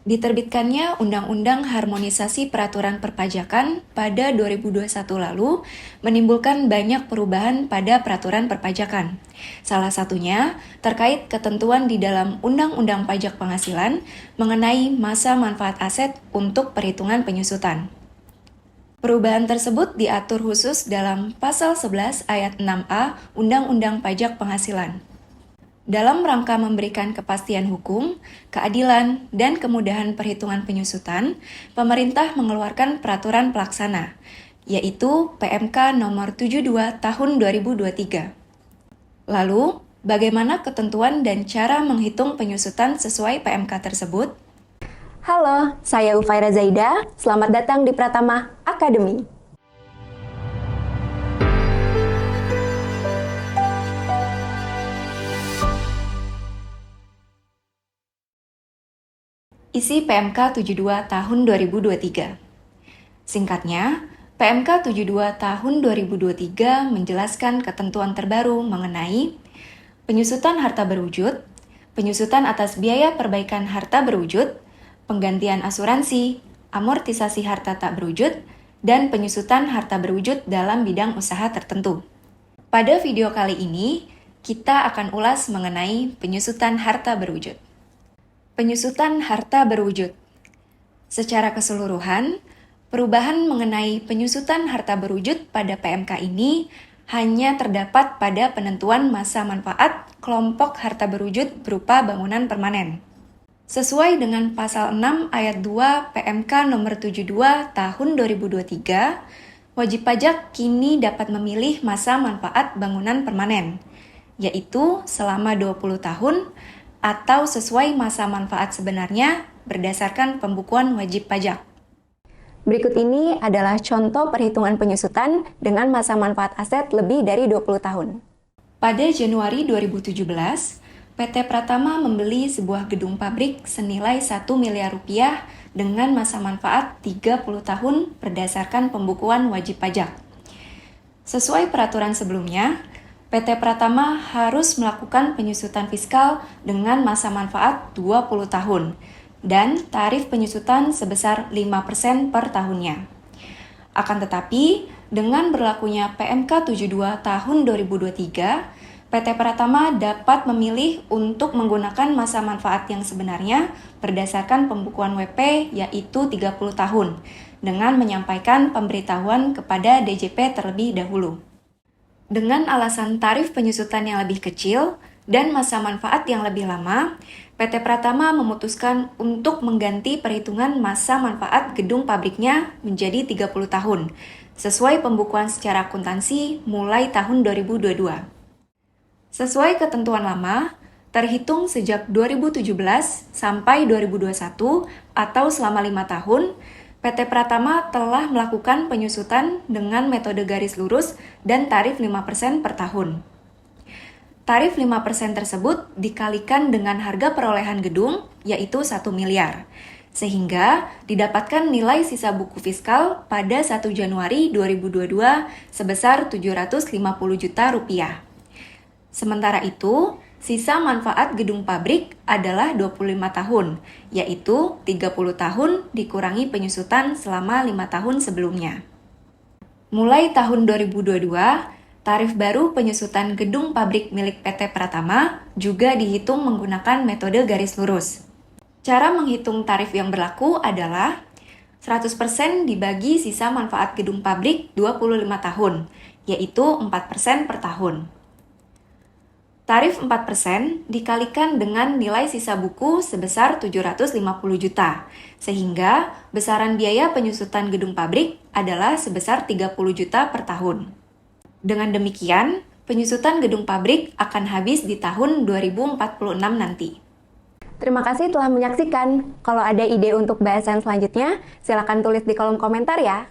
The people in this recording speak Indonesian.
Diterbitkannya Undang-Undang Harmonisasi Peraturan Perpajakan pada 2021 lalu menimbulkan banyak perubahan pada peraturan perpajakan. Salah satunya terkait ketentuan di dalam Undang-Undang Pajak Penghasilan mengenai masa manfaat aset untuk perhitungan penyusutan. Perubahan tersebut diatur khusus dalam Pasal 11 Ayat 6A Undang-Undang Pajak Penghasilan. Dalam rangka memberikan kepastian hukum, keadilan, dan kemudahan perhitungan penyusutan, pemerintah mengeluarkan peraturan pelaksana, yaitu PMK nomor 72 tahun 2023. Lalu, bagaimana ketentuan dan cara menghitung penyusutan sesuai PMK tersebut? Halo, saya Ufaira Zaida. Selamat datang di Pratama Academy. Isi PMK 72 tahun 2023. Singkatnya, PMK 72 tahun 2023 menjelaskan ketentuan terbaru mengenai penyusutan harta berwujud, penyusutan atas biaya perbaikan harta berwujud, penggantian asuransi, amortisasi harta tak berwujud, dan penyusutan harta berwujud dalam bidang usaha tertentu. Pada video kali ini, kita akan ulas mengenai penyusutan harta berwujud. Penyusutan harta berwujud. Secara keseluruhan, perubahan mengenai penyusutan harta berwujud pada PMK ini hanya terdapat pada penentuan masa manfaat kelompok harta berwujud berupa bangunan permanen. Sesuai dengan Pasal 6 Ayat 2 PMK nomor 72 tahun 2023, wajib pajak kini dapat memilih masa manfaat bangunan permanen, yaitu selama 20 tahun atau sesuai masa manfaat sebenarnya berdasarkan pembukuan wajib pajak. Berikut ini adalah contoh perhitungan penyusutan dengan masa manfaat aset lebih dari 20 tahun. Pada Januari 2017, PT Pratama membeli sebuah gedung pabrik senilai 1 miliar rupiah dengan masa manfaat 30 tahun berdasarkan pembukuan wajib pajak. Sesuai peraturan sebelumnya, PT Pratama harus melakukan penyusutan fiskal dengan masa manfaat 20 tahun dan tarif penyusutan sebesar 5% per tahunnya. Akan tetapi, dengan berlakunya PMK 72 tahun 2023, PT Pratama dapat memilih untuk menggunakan masa manfaat yang sebenarnya berdasarkan pembukuan WP yaitu 30 tahun dengan menyampaikan pemberitahuan kepada DJP terlebih dahulu. Dengan alasan tarif penyusutan yang lebih kecil dan masa manfaat yang lebih lama, PT Pratama memutuskan untuk mengganti perhitungan masa manfaat gedung pabriknya menjadi 30 tahun, sesuai pembukuan secara akuntansi mulai tahun 2022. Sesuai ketentuan lama, terhitung sejak 2017 sampai 2021 atau selama 5 tahun, PT Pratama telah melakukan penyusutan dengan metode garis lurus dan tarif 5% per tahun. Tarif 5% tersebut dikalikan dengan harga perolehan gedung, yaitu 1 miliar, sehingga didapatkan nilai sisa buku fiskal pada 1 Januari 2022 sebesar 750 juta rupiah. Sementara itu, sisa manfaat gedung pabrik adalah 25 tahun, yaitu 30 tahun dikurangi penyusutan selama 5 tahun sebelumnya. Mulai tahun 2022, tarif baru penyusutan gedung pabrik milik PT Pratama juga dihitung menggunakan metode garis lurus. Cara menghitung tarif yang berlaku adalah 100% dibagi sisa manfaat gedung pabrik 25 tahun, yaitu 4% per tahun. Tarif 4% dikalikan dengan nilai sisa buku sebesar 750 juta, sehingga besaran biaya penyusutan gedung pabrik adalah sebesar 30 juta per tahun. Dengan demikian, penyusutan gedung pabrik akan habis di tahun 2046 nanti. Terima kasih telah menyaksikan. Kalau ada ide untuk bahasan selanjutnya, silakan tulis di kolom komentar ya.